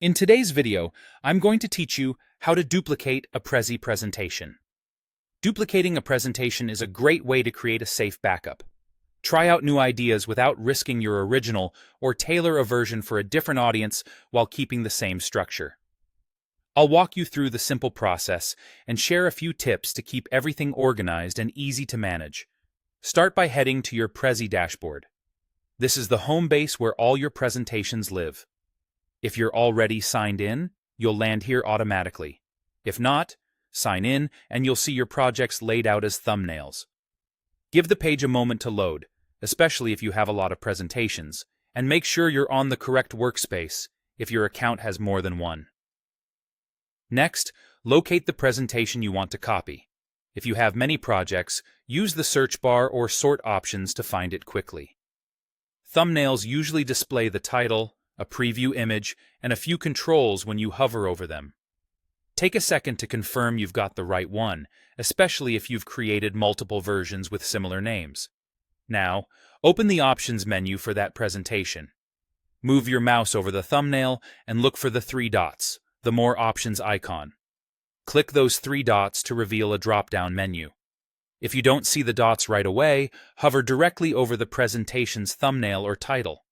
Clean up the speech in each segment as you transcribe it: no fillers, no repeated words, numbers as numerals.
In today's video, I'm going to teach you how to duplicate a Prezi presentation. Duplicating a presentation is a great way to create a safe backup. Try out new ideas without risking your original or tailor a version for a different audience while keeping the same structure. I'll walk you through the simple process and share a few tips to keep everything organized and easy to manage. Start by heading to your Prezi dashboard. This is the home base where all your presentations live. If you're already signed in, you'll land here automatically. If not, sign in and you'll see your projects laid out as thumbnails. Give the page a moment to load, especially if you have a lot of presentations, and make sure you're on the correct workspace if your account has more than one. Next, locate the presentation you want to copy. If you have many projects, use the search bar or sort options to find it quickly. Thumbnails usually display the title, a preview image, and a few controls when you hover over them. Take a second to confirm you've got the right one, especially if you've created multiple versions with similar names. Now, open the Options menu for that presentation. Move your mouse over the thumbnail and look for the three dots, the More Options icon. Click those three dots to reveal a drop-down menu. If you don't see the dots right away, hover directly over the presentation's thumbnail or title.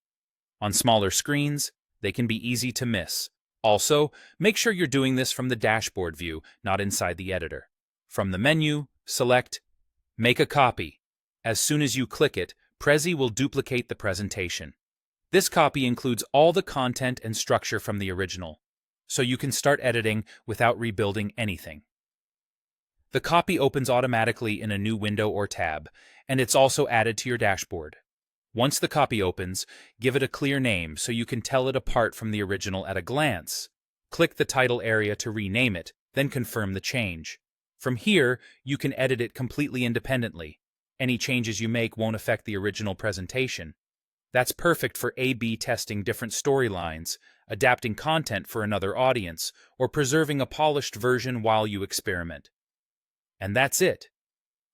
On smaller screens, they can be easy to miss. Also, make sure you're doing this from the dashboard view, not inside the editor. From the menu, select Make a Copy. As soon as you click it, Prezi will duplicate the presentation. This copy includes all the content and structure from the original, so you can start editing without rebuilding anything. The copy opens automatically in a new window or tab, and it's also added to your dashboard. Once the copy opens, give it a clear name so you can tell it apart from the original at a glance. Click the title area to rename it, then confirm the change. From here, you can edit it completely independently. Any changes you make won't affect the original presentation. That's perfect for A/B testing different storylines, adapting content for another audience, or preserving a polished version while you experiment. And that's it.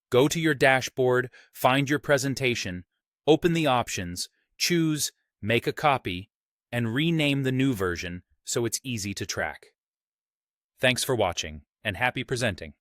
Go to your dashboard, find your presentation, open the options, choose Make a Copy, and rename the new version so it's easy to track. Thanks for watching, and happy presenting.